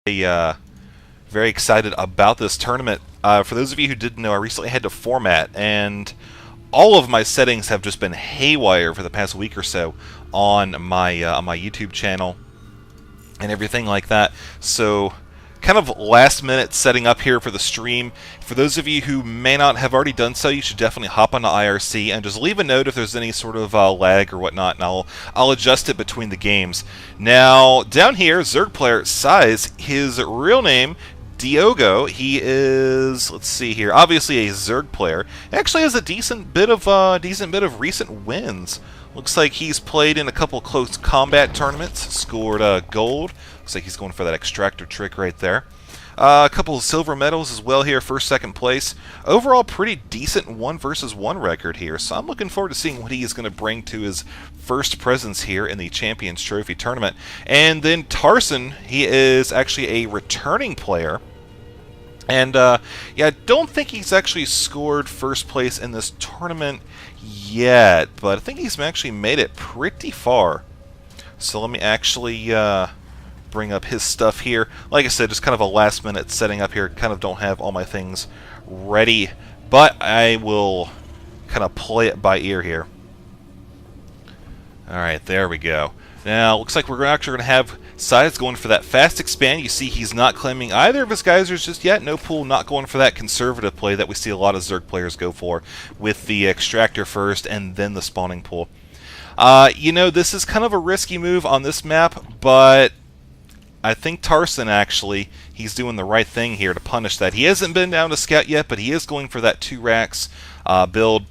very excited about this tournament. For those of you who didn't know, I recently had to format, and all of my settings have just been haywire for the past week or so on my YouTube channel and everything like that. So, kind of last minute setting up here for the stream. For those of you who may not have already done so, you should definitely hop onto IRC and just leave a note if there's any sort of lag or whatnot, and I'll adjust it between the games. Now, down here, Zerg player sYz, his real name, Diogo. He is, let's see here, obviously a Zerg player. Actually has a decent bit of recent wins. Looks like he's played in a couple close combat tournaments, scored gold. Looks like he's going for that extractor trick right there. A couple of silver medals as well here, first, second place. Overall, pretty decent 1 versus 1 record here, so I'm looking forward to seeing what he is going to bring to his first presence here in the Champions Trophy tournament. And then MTarson, he is actually a returning player. And, yeah, I don't think he's actually scored first place in this tournament yet, but I think he's actually made it pretty far. So let me actually bring up his stuff here. Like I said, just kind of a last minute setting up here. Kind of don't have all my things ready, but I will kind of play it by ear here. Alright, there we go. Now, looks like we're actually going to have sYz going for that fast expand. You see he's not claiming either of his geysers just yet. No pool, not going for that conservative play that we see a lot of Zerg players go for, with the extractor first and then the spawning pool. You know, this is kind of a risky move on this map, but I think MTarson, actually, he's doing the right thing here to punish that. He hasn't been down to scout yet, but he is going for that 2 racks build.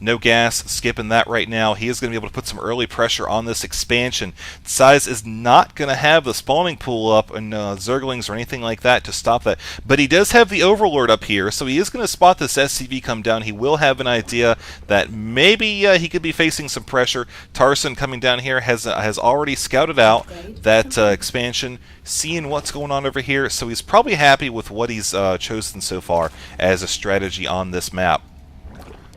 No gas, skipping that right now. He is going to be able to put some early pressure on this expansion. sYz is not going to have the spawning pool up and Zerglings or anything like that to stop that. But he does have the Overlord up here, so he is going to spot this SCV come down. He will have an idea that maybe he could be facing some pressure. MTarson coming down here has already scouted out that expansion, seeing what's going on over here, so he's probably happy with what he's chosen so far as a strategy on this map.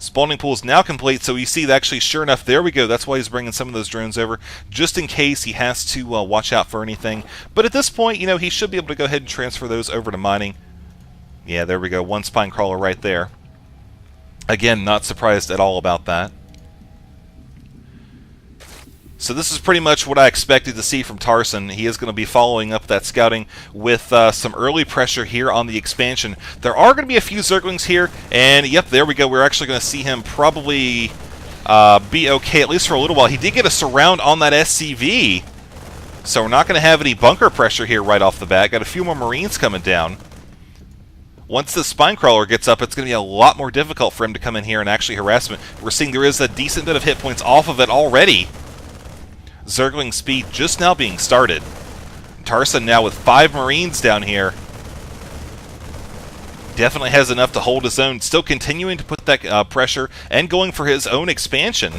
Spawning pool is now complete, so you see, actually, sure enough, there we go. That's why he's bringing some of those drones over, just in case he has to watch out for anything. But at this point, you know, he should be able to go ahead and transfer those over to mining. Yeah, there we go. 1 spine crawler right there. Again, not surprised at all about that. So this is pretty much what I expected to see from MTarson. He is going to be following up that scouting with some early pressure here on the expansion. There are going to be a few Zerglings here, and yep, there we go. We're actually going to see him probably be okay, at least for a little while. He did get a surround on that SCV, so we're not going to have any bunker pressure here right off the bat. Got a few more Marines coming down. Once the spine crawler gets up, it's going to be a lot more difficult for him to come in here and actually harass him. We're seeing there is a decent bit of hit points off of it already. Zergling speed just now being started. MTarson now with 5 Marines down here. Definitely has enough to hold his own. Still continuing to put that pressure and going for his own expansion.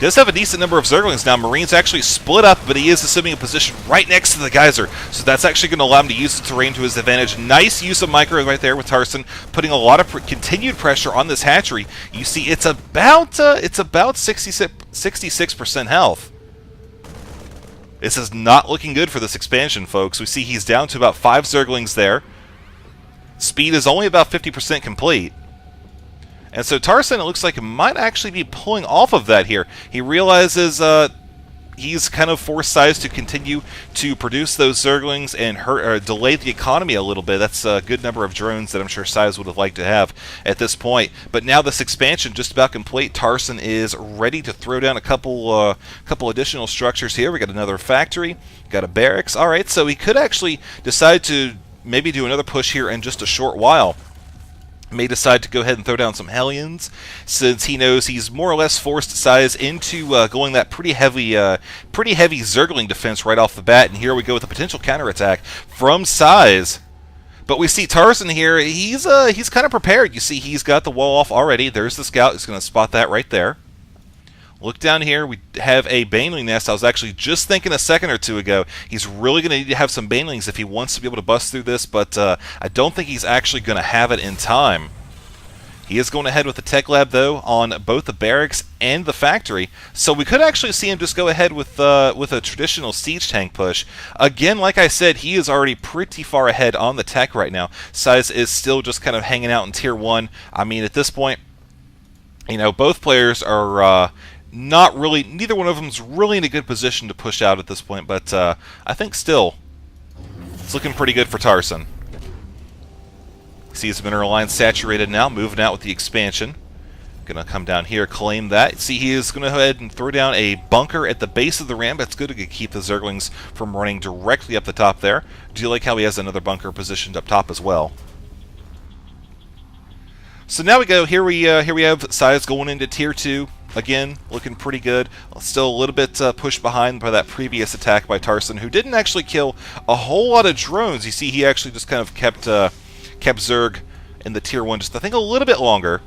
Does have a decent number of Zerglings now. Marines actually split up, but he is assuming a position right next to the geyser. So that's actually going to allow him to use the terrain to his advantage. Nice use of micro right there with MTarson, putting a lot of continued pressure on this hatchery. You see, it's about 66% health. This is not looking good for this expansion, folks. We see he's down to about 5 Zerglings there. Speed is only about 50% complete. And so MTarson, it looks like, might actually be pulling off of that here. He realizes he's kind of forced sYz to continue to produce those Zerglings and delay the economy a little bit. That's a good number of drones that I'm sure sYz would have liked to have at this point. But now this expansion just about complete. MTarson is ready to throw down a couple additional structures here. We got another factory, got a barracks. All right, so he could actually decide to maybe do another push here in just a short while. May decide to go ahead and throw down some Hellions, since he knows he's more or less forced sYz into going that pretty heavy Zergling defense right off the bat. And here we go with a potential counterattack from sYz. But we see MTarson here. He's kind of prepared. You see, he's got the wall off already. There's the scout. He's going to spot that right there. Look down here, we have a Baneling nest. I was actually just thinking a second or two ago, he's really going to need to have some Banelings if he wants to be able to bust through this, but I don't think he's actually going to have it in time. He is going ahead with the tech lab, though, on both the barracks and the factory. So we could actually see him just go ahead with a traditional siege tank push. Again, like I said, he is already pretty far ahead on the tech right now. sYz is still just kind of hanging out in Tier 1. I mean, at this point, you know, both players are not really, neither one of them is really in a good position to push out at this point. But I think still, it's looking pretty good for MTarson. See his mineral line saturated now, moving out with the expansion. Gonna come down here, claim that. See, he is gonna go ahead and throw down a bunker at the base of the ramp. That's good to keep the Zerglings from running directly up the top there. Do you like how he has another bunker positioned up top as well? So now we go. Here we have sYz going into Tier 2. Again, looking pretty good. Still a little bit pushed behind by that previous attack by MTarson, who didn't actually kill a whole lot of drones. You see, he actually just kind of kept Zerg in the Tier 1 just, I think, a little bit longer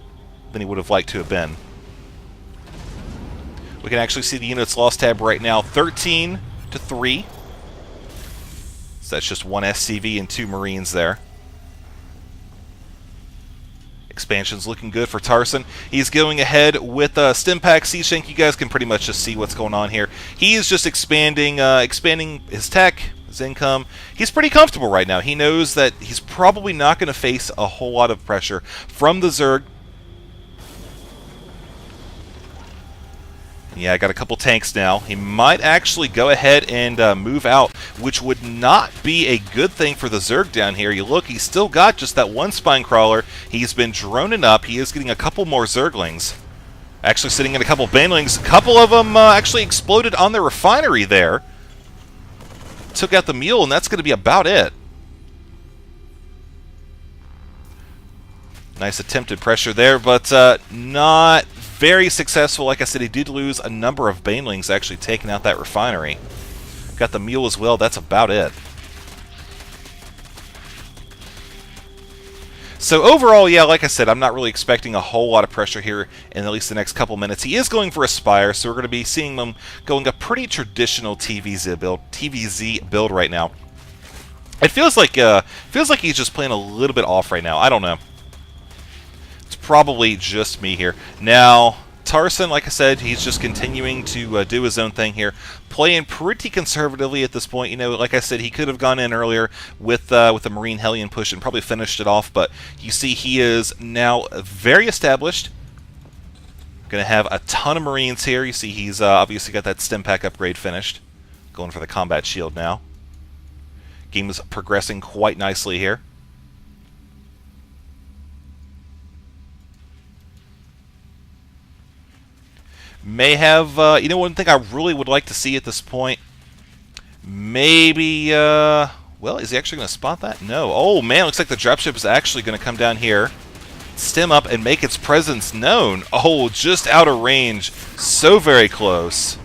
than he would have liked to have been. We can actually see the units lost tab right now, 13 to 3. So that's just 1 SCV and 2 Marines there. Expansion's looking good for MTarson. He's going ahead with Stimpack Siege Tank. You guys can pretty much just see what's going on here. He is just expanding his tech, his income. He's pretty comfortable right now. He knows that he's probably not going to face a whole lot of pressure from the Zerg. Yeah, I got a couple tanks now. He might actually go ahead and move out, which would not be a good thing for the Zerg down here. You look, he's still got just that one spine crawler. He's been droning up. He is getting a couple more Zerglings. Actually sitting in a couple banelings. A couple of them actually exploded on the refinery there. Took out the mule, and that's going to be about it. Nice attempted pressure there, but not very successful. Like I said, he did lose a number of banelings actually taking out that refinery. Got the mule as well. That's about it. So overall, yeah, like I said, I'm not really expecting a whole lot of pressure here in at least the next couple minutes. He is going for a Spire, so we're going to be seeing them going a pretty traditional TVZ build right now. It feels like he's just playing a little bit off right now. I don't know. It's probably just me here. Now, MTarson, like I said, he's just continuing to do his own thing here, playing pretty conservatively at this point. You know, like I said, he could have gone in earlier with the Marine Hellion push and probably finished it off, but you see he is now very established. Going to have a ton of Marines here. You see he's obviously got that stim pack upgrade finished. Going for the combat shield now. Game is progressing quite nicely here. May have, you know, one thing I really would like to see at this point, maybe, well, is he actually going to spot that? No. Oh, man, looks like the dropship is actually going to come down here, stem up, and make its presence known. Oh, just out of range. So very close.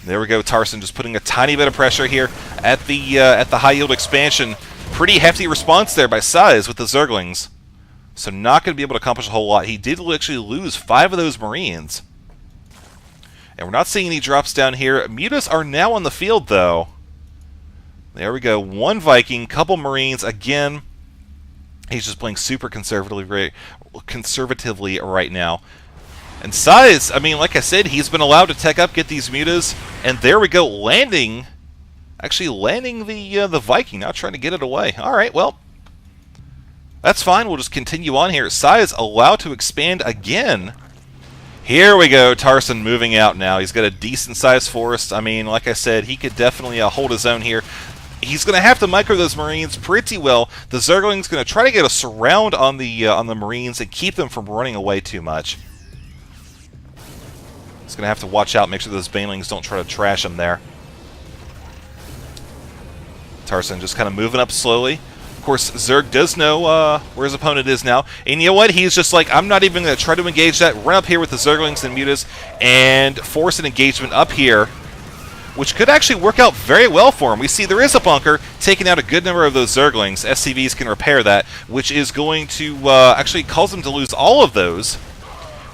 There we go, MTarson just putting a tiny bit of pressure here at the high-yield expansion. Pretty hefty response there by sYz with the Zerglings. So not going to be able to accomplish a whole lot. He did actually lose 5 of those Marines. And we're not seeing any drops down here. Mutas are now on the field, though. There we go. 1 Viking, couple Marines. Again, he's just playing super conservatively right now. And sYz, I mean, like I said, he's been allowed to tech up, get these mutas. And there we go, landing. Actually landing the Viking, not trying to get it away. All right, well. That's fine, we'll just continue on here. sYz allowed to expand again. Here we go, MTarson moving out now. He's got a decent-sized forest. I mean, like I said, he could definitely hold his own here. He's going to have to micro those Marines pretty well. The Zergling's going to try to get a surround on the Marines and keep them from running away too much. He's going to have to watch out, make sure those banelings don't try to trash him there. MTarson just kind of moving up slowly. Of course, Zerg does know where his opponent is now. And you know what? He's just like, I'm not even going to try to engage that. Run up here with the Zerglings and Mutas and force an engagement up here, which could actually work out very well for him. We see there is a bunker, taking out a good number of those Zerglings. SCVs can repair that, which is going to actually cause them to lose all of those.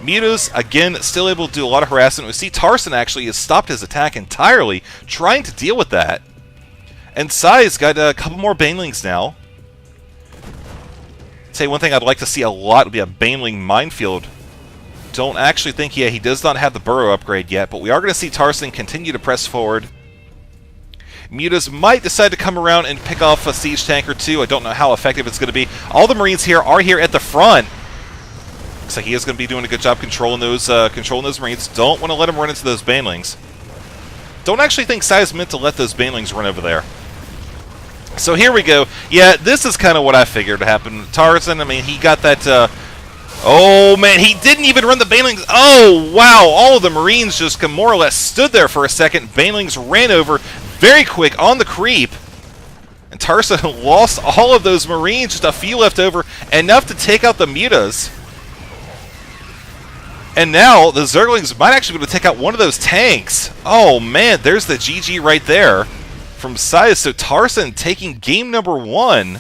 Mutas, again, still able to do a lot of harassment. We see MTarson actually has stopped his attack entirely, trying to deal with that. And sYz got a couple more banelings now. Tell you one thing I'd like to see a lot would be a Baneling Minefield. Don't actually think, yeah, he does not have the burrow upgrade yet, but we are going to see Tarson continue to press forward. Mutas might decide to come around and pick off a siege tank or two. I don't know how effective it's going to be. All the Marines here are here at the front. Looks like he is going to be doing a good job controlling those Marines. Don't want to let him run into those Banelings. Don't actually think sYz meant to let those Banelings run over there. So here we go. Yeah, this is kind of what I figured would happen. Tarson, I mean, he got that... oh, man, he didn't even run the Banelings. Oh, wow, all of the Marines just more or less stood there for a second. Banelings ran over very quick on the creep. And Tarson lost all of those Marines, just a few left over, enough to take out the Mutas. And now the Zerglings might actually be able to take out one of those tanks. Oh, man, there's the GG right there from sYz. So Tarson taking game number 1.